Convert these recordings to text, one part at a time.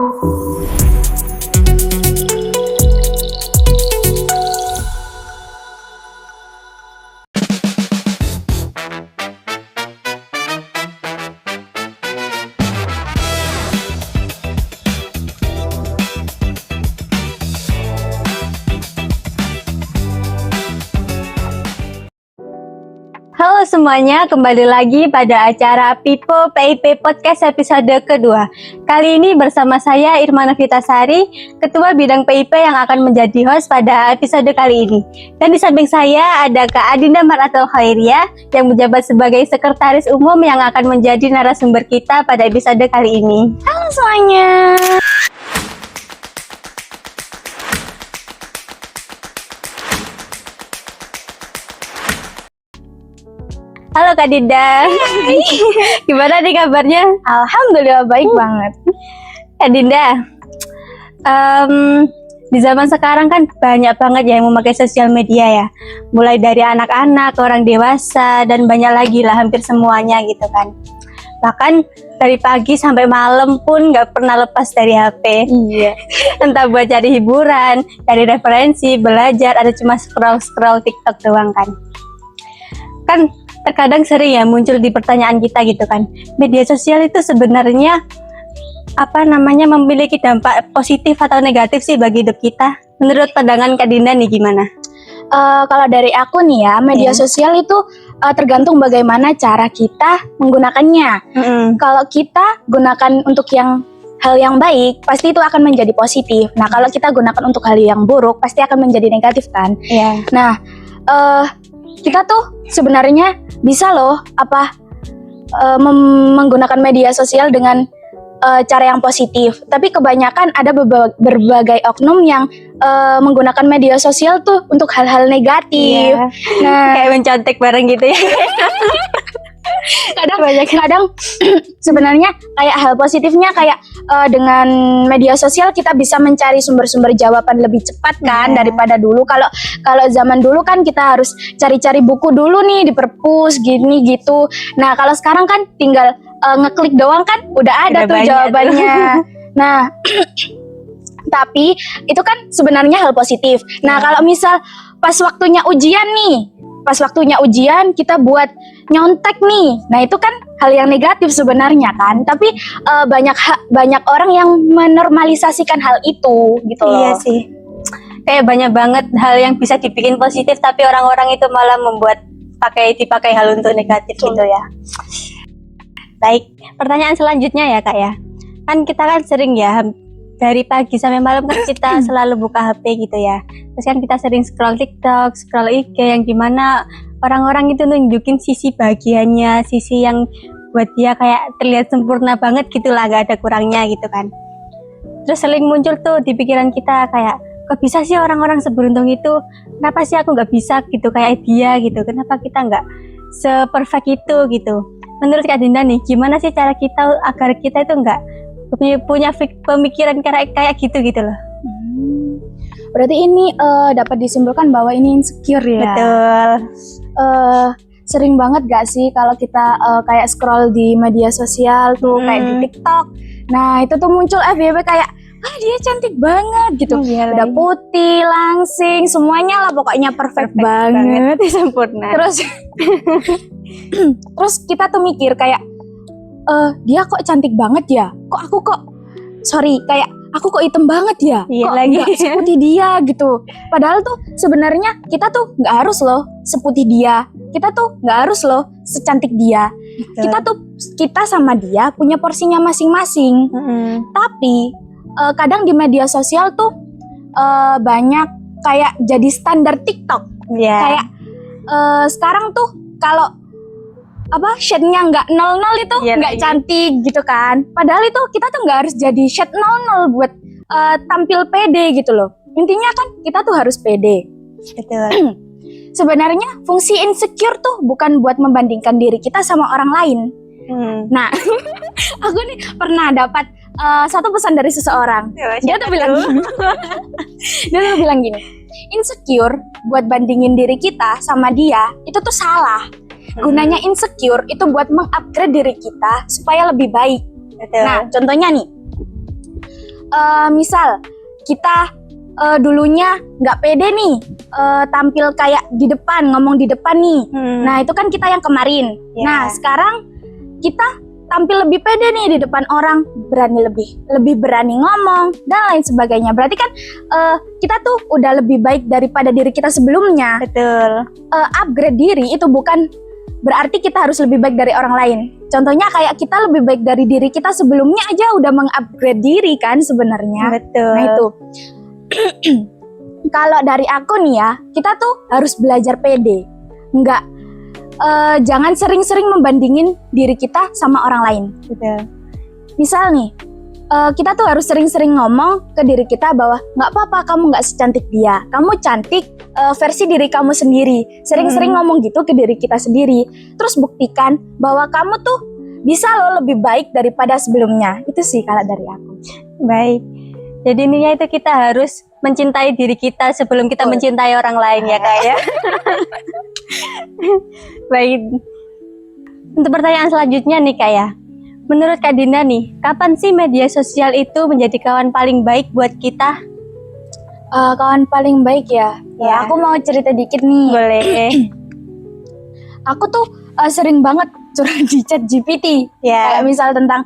Halo semuanya, kembali lagi pada acara Pipo PIP Podcast episode kedua. Kali ini bersama saya Irma Novitasari, Ketua Bidang PIP yang akan menjadi host pada episode kali ini. Dan di samping saya ada Kak Adinda Maratul Khairia yang menjabat sebagai Sekretaris Umum yang akan menjadi narasumber kita pada episode kali ini. Halo semuanya. Halo Kak Dinda. Gimana nih kabarnya? Alhamdulillah baik banget. Kak Dinda, di zaman sekarang kan banyak banget ya yang memakai sosial media ya. Mulai dari anak-anak, orang dewasa, dan banyak lagi lah, hampir semuanya gitu kan. Bahkan dari pagi sampai malam pun gak pernah lepas dari HP. Iya. Entah buat cari hiburan, cari referensi, belajar, ada cuma scroll-scroll TikTok doang kan. Kan terkadang sering ya muncul di pertanyaan kita gitu kan, media sosial itu sebenarnya memiliki dampak positif atau negatif sih bagi hidup kita? Menurut pandangan Kak Dinda nih gimana? Kalau dari aku nih ya, media sosial itu tergantung bagaimana cara kita menggunakannya. Kalau kita gunakan untuk hal yang baik, pasti itu akan menjadi positif. Nah, kalau kita gunakan untuk hal yang buruk, pasti akan menjadi negatif kan? Iya. Nah, kita tuh sebenarnya bisa loh menggunakan media sosial dengan cara yang positif. Tapi kebanyakan ada berbagai oknum yang menggunakan media sosial tuh untuk hal-hal negatif. Iya. Nah, Kayak mencontek bareng gitu ya. kadang sebenarnya kayak hal positifnya kayak dengan media sosial kita bisa mencari sumber-sumber jawaban lebih cepat kan daripada dulu. Kalau zaman dulu kan kita harus cari-cari buku dulu nih di perpus gini gitu. Nah, kalau sekarang kan tinggal ngeklik doang kan udah ada tuh jawabannya. Nah, tapi itu kan sebenarnya hal positif. Nah, kalau misal pas waktunya ujian kita buat nyontek nih. Nah, itu kan hal yang negatif sebenarnya kan. Tapi banyak orang yang menormalisasikan hal itu gitu loh. Iya sih. Kayak banyak banget hal yang bisa dibikin positif tapi orang-orang itu malah membuat dipakai hal untuk negatif gitu ya. Baik, pertanyaan selanjutnya ya Kak ya. Kan kita kan sering ya dari pagi sampai malam kan kita selalu buka HP gitu ya. Terus kan kita sering scroll TikTok, scroll IG yang dimana orang-orang itu nunjukin sisi bahagianya, sisi yang buat dia kayak terlihat sempurna banget gitu lah, gak ada kurangnya gitu kan. Terus sering muncul tuh di pikiran kita kayak, kok bisa sih orang-orang seberuntung itu? Kenapa sih aku gak bisa gitu kayak dia gitu? Kenapa kita gak se-perfect itu gitu? Menurut Kak Dinda nih, gimana sih cara kita agar kita itu gak punya pemikiran kayak gitu loh? Berarti ini dapat disimpulkan bahwa ini insecure ya. Betul. Sering banget gak sih kalau kita kayak scroll di media sosial tuh kayak di TikTok. Nah, itu tuh muncul FYP kayak dia cantik banget gitu. Udah putih, langsing, semuanya lah pokoknya perfect banget. Sempurna. Terus kita tuh mikir kayak dia kok cantik banget ya? Kok aku kok hitam banget ya? Iya kok lagi. Gak seputih dia gitu. Padahal tuh sebenarnya kita tuh nggak harus loh seputih dia. Kita tuh nggak harus loh secantik dia. Betul. Kita sama dia punya porsinya masing-masing. Tapi kadang di media sosial tuh banyak kayak jadi standar TikTok. Kayak sekarang tuh kalau shade-nya nggak 00 itu nggak cantik gitu kan. Padahal itu kita tuh nggak harus jadi shade 00 buat tampil pede gitu loh. Intinya kan kita tuh harus pede. Betul. Sebenarnya fungsi insecure tuh bukan buat membandingkan diri kita sama orang lain. Nah, aku nih pernah dapat satu pesan dari seseorang. Dia tuh bilang gini, insecure buat bandingin diri kita sama dia itu tuh salah. Gunanya insecure itu buat mengupgrade diri kita supaya lebih baik. Betul. Nah, contohnya nih, misal kita dulunya nggak pede nih tampil kayak di depan, ngomong di depan nih. Nah itu kan kita yang kemarin. Nah sekarang kita tampil lebih pede nih di depan orang, lebih berani ngomong dan lain sebagainya. Berarti kan kita tuh udah lebih baik daripada diri kita sebelumnya. Betul. Upgrade diri itu bukan berarti kita harus lebih baik dari orang lain. Contohnya kayak kita lebih baik dari diri kita sebelumnya aja udah mengupgrade diri kan sebenarnya. Betul. Nah itu. Kalau dari aku nih ya, kita tuh harus belajar pede. Jangan sering-sering membandingin diri kita sama orang lain. Betul. Misal nih, kita tuh harus sering-sering ngomong ke diri kita bahwa nggak apa-apa kamu nggak secantik dia, kamu cantik versi diri kamu sendiri. Sering-sering ngomong gitu ke diri kita sendiri. Terus buktikan bahwa kamu tuh bisa loh lebih baik daripada sebelumnya. Itu sih kalau dari aku. Baik. Jadi intinya itu kita harus mencintai diri kita sebelum kita mencintai orang lain ya Kak ya. Baik. Untuk pertanyaan selanjutnya nih Kak ya. Menurut Kak Dinda nih, kapan sih media sosial itu menjadi kawan paling baik buat kita? Kawan paling baik ya. Ya, aku mau cerita dikit nih. Boleh. Aku tuh sering banget curhat di chat GPT. Kayak misal tentang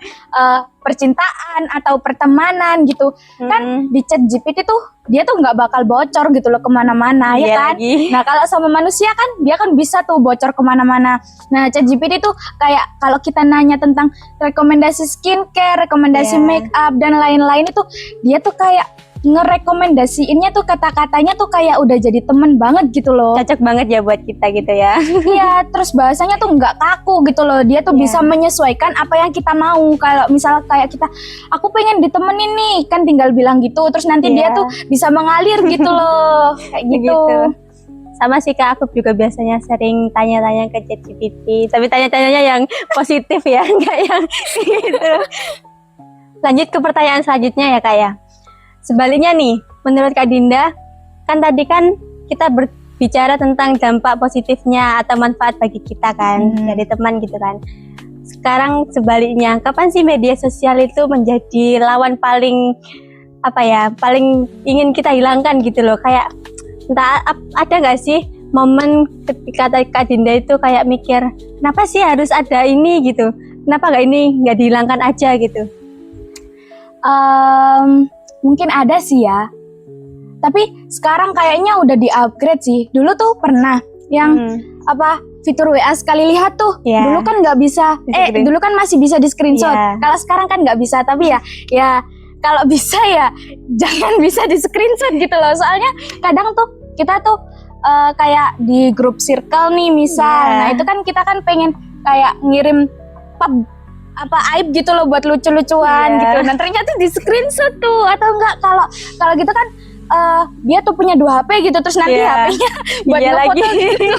percintaan atau pertemanan gitu. Kan di chat GPT tuh dia tuh nggak bakal bocor gitu loh kemana-mana ya kan. Nah kalau sama manusia kan dia kan bisa tuh bocor kemana-mana. Nah chat GPT tuh kayak kalau kita nanya tentang rekomendasi skincare, rekomendasi make up dan lain-lain itu dia tuh kayak ngerekomendasiinnya tuh kata-katanya tuh kayak udah jadi temen banget gitu loh. Cocok banget ya buat kita gitu ya. Iya, terus bahasanya tuh nggak kaku gitu loh. Dia tuh bisa menyesuaikan apa yang kita mau. Kalau misal kayak kita, aku pengen ditemenin nih, kan tinggal bilang gitu. Terus nanti dia tuh bisa mengalir gitu loh. Kayak gitu. Sama sih Kak, aku juga biasanya sering tanya-tanya ke ChatGPT. Tapi tanya-tanyanya yang positif ya, enggak yang gitu. Lanjut ke pertanyaan selanjutnya ya Kak ya. Sebaliknya nih, menurut Kak Dinda, kan tadi kan kita berbicara tentang dampak positifnya atau manfaat bagi kita kan, dari teman gitu kan. Sekarang sebaliknya, kapan sih media sosial itu menjadi lawan paling paling ingin kita hilangkan gitu loh? Kayak entah ada nggak sih momen ketika Kak Dinda itu kayak mikir, kenapa sih harus ada ini gitu? Kenapa nggak dihilangkan aja gitu? Mungkin ada sih ya. Tapi sekarang kayaknya udah di-upgrade sih. Dulu tuh pernah yang fitur WA sekali lihat tuh. Dulu kan nggak bisa. Dulu kan masih bisa di screenshot. Kalau sekarang kan nggak bisa. Tapi ya kalau bisa ya jangan bisa di screenshot gitu loh. Soalnya kadang tuh kita tuh kayak di grup circle nih misal. Nah itu kan kita kan pengen kayak ngirim aib gitu loh buat lucu-lucuan gitu. Nah ternyata di screenshot tuh. Atau enggak kalau gitu kan dia tuh punya 2 HP gitu. Terus nanti HP-nya buat ngefoto gitu.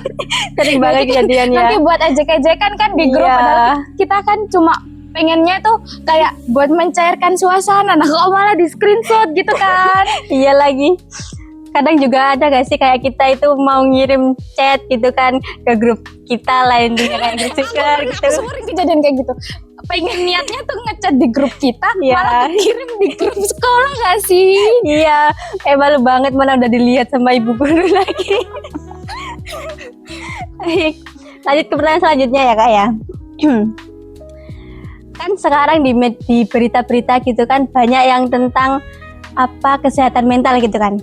Sering banget kejadian ya. Nanti buat ejek-ejekan kan di grup. Padahal kita kan cuma pengennya tuh kayak buat mencairkan suasana. Nah kok malah di screenshot gitu kan. Iya lagi. Kadang juga ada gak sih kayak kita itu mau ngirim chat gitu kan ke grup kita lain juga kayak gitu kan. Sering kejadian kayak gitu. Pengen niatnya tuh ngechat di grup kita, malah dikirim di grup sekolah gak sih? Iya, malu banget mana udah dilihat sama ibu guru lagi. Baik, lanjut ke pertanyaan selanjutnya ya Kak ya. Kan sekarang di berita-berita gitu kan banyak yang tentang kesehatan mental gitu kan.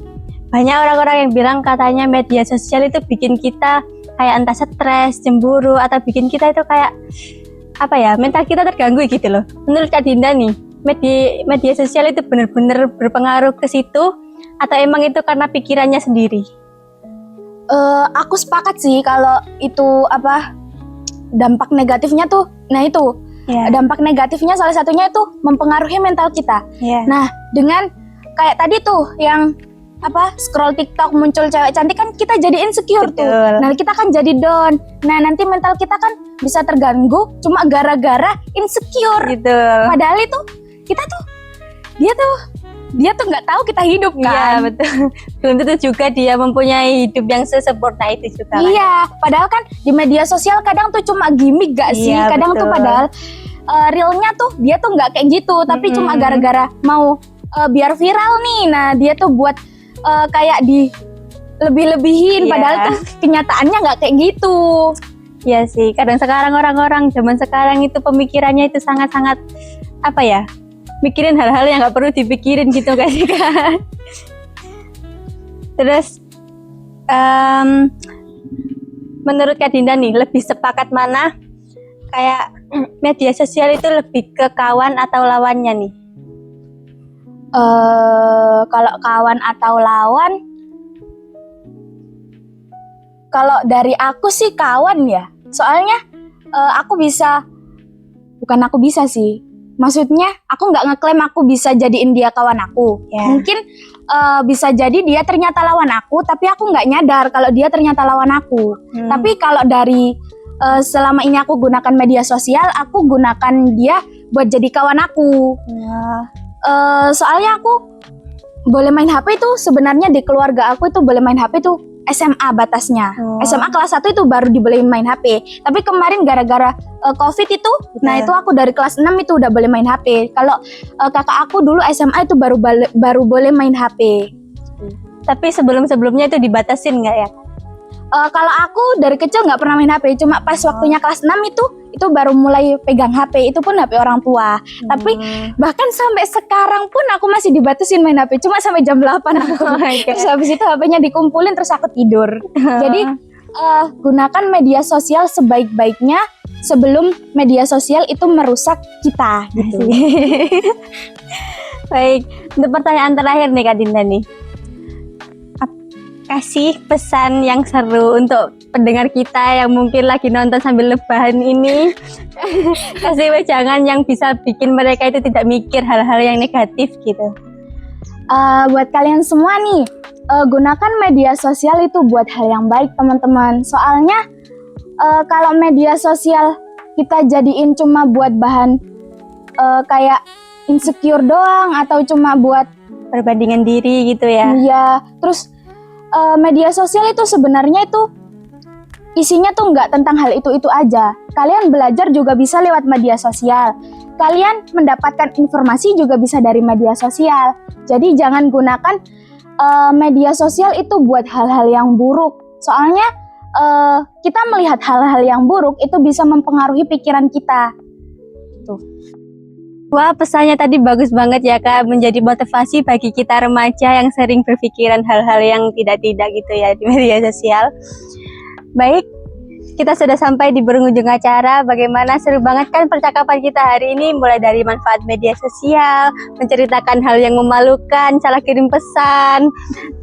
Banyak orang-orang yang bilang katanya media sosial itu bikin kita kayak entah stres, cemburu, atau bikin kita itu kayak mental kita terganggu gitu loh. Menurut Kak Dinda nih, media sosial itu benar-benar berpengaruh ke situ atau emang itu karena pikirannya sendiri? Aku sepakat sih kalau itu dampak negatifnya tuh. Nah itu dampak negatifnya salah satunya itu mempengaruhi mental kita. Nah dengan kayak tadi tuh yang scroll TikTok muncul cewek cantik kan kita jadi insecure. Betul. Tuh. Nah kita kan jadi down. Nah nanti mental kita kan bisa terganggu cuma gara-gara insecure. Gitu. Padahal itu kita tuh dia tuh nggak tahu kita hidup kan. Iya betul. Belum tentu juga dia mempunyai hidup yang sesempurna itu juga. Iya. Kan? Padahal kan di media sosial kadang tuh cuma gimmick gak sih? Kadang betul. Tuh padahal realnya tuh dia tuh nggak kayak gitu. Tapi cuma gara-gara mau biar viral nih. Nah dia tuh buat kayak di lebih-lebihin, Iya. padahal tuh kenyataannya nggak kayak gitu. Iya sih, kadang sekarang orang-orang zaman sekarang itu pemikirannya itu sangat-sangat apa ya, mikirin hal-hal yang nggak perlu dipikirin gitu gak sih kan. Terus menurut Kak Dinda nih, lebih sepakat mana kayak media sosial itu lebih ke kawan atau lawannya nih? Kalau kawan atau lawan, kalau dari aku sih kawan ya. Soalnya bukan aku bisa sih. Maksudnya aku nggak ngeklaim aku bisa jadiin dia kawan aku. Ya. Mungkin bisa jadi dia ternyata lawan aku, tapi aku nggak nyadar kalau dia ternyata lawan aku. Tapi kalau dari selama ini aku gunakan media sosial, aku gunakan dia buat jadi kawan aku. Soalnya aku boleh main HP itu sebenarnya di keluarga aku itu boleh main HP itu SMA batasnya. SMA kelas 1 itu baru dibolehin main HP. Tapi kemarin gara-gara COVID itu, nah itu aku dari kelas 6 itu udah boleh main HP. Kalau kakak aku dulu SMA itu baru boleh main HP. Tapi sebelum-sebelumnya itu dibatasin nggak ya? Kalau aku dari kecil nggak pernah main HP, cuma pas waktunya kelas 6 itu baru mulai pegang HP, itu pun HP orang tua. Tapi bahkan sampai sekarang pun aku masih dibatasin main HP, cuma sampai jam 8 aku. Terus habis itu HP-nya dikumpulin terus aku tidur. Jadi gunakan media sosial sebaik-baiknya sebelum media sosial itu merusak kita gitu. Baik, untuk pertanyaan terakhir nih Kak Dinda nih. Kasih pesan yang seru untuk pendengar kita yang mungkin lagi nonton sambil lebahan ini. Kasih wejangan yang bisa bikin mereka itu tidak mikir hal-hal yang negatif gitu. Buat kalian semua nih, gunakan media sosial itu buat hal yang baik teman-teman. Soalnya kalau media sosial kita jadiin cuma buat bahan kayak insecure doang atau cuma buat Perbandingan diri gitu ya. Iya, terus media sosial itu sebenarnya itu isinya tuh nggak tentang hal itu aja. Kalian belajar juga bisa lewat media sosial. Kalian mendapatkan informasi juga bisa dari media sosial. Jadi jangan gunakan media sosial itu buat hal-hal yang buruk. Soalnya kita melihat hal-hal yang buruk itu bisa mempengaruhi pikiran kita. Tuh. Wah, pesannya tadi bagus banget ya Kak, menjadi motivasi bagi kita remaja yang sering berpikiran hal-hal yang tidak-tidak gitu ya di media sosial. Baik, kita sudah sampai di penghujung acara. Bagaimana seru banget kan percakapan kita hari ini, mulai dari manfaat media sosial, menceritakan hal yang memalukan, salah kirim pesan,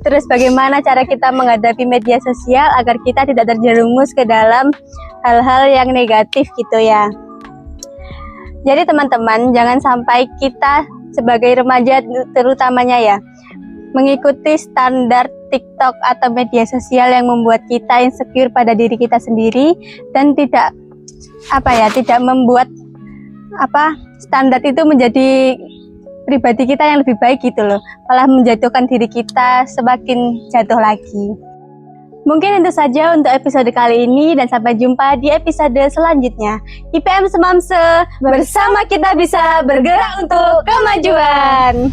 terus bagaimana cara kita menghadapi media sosial agar kita tidak terjerumus ke dalam hal-hal yang negatif gitu ya. Jadi teman-teman, jangan sampai kita sebagai remaja terutamanya ya, mengikuti standar TikTok atau media sosial yang membuat kita insecure pada diri kita sendiri dan tidak membuat standar itu menjadi pribadi kita yang lebih baik gitu loh, malah menjatuhkan diri kita semakin jatuh lagi. Mungkin itu saja untuk episode kali ini dan sampai jumpa di episode selanjutnya. IPM Semamse, bersama kita bisa bergerak untuk kemajuan.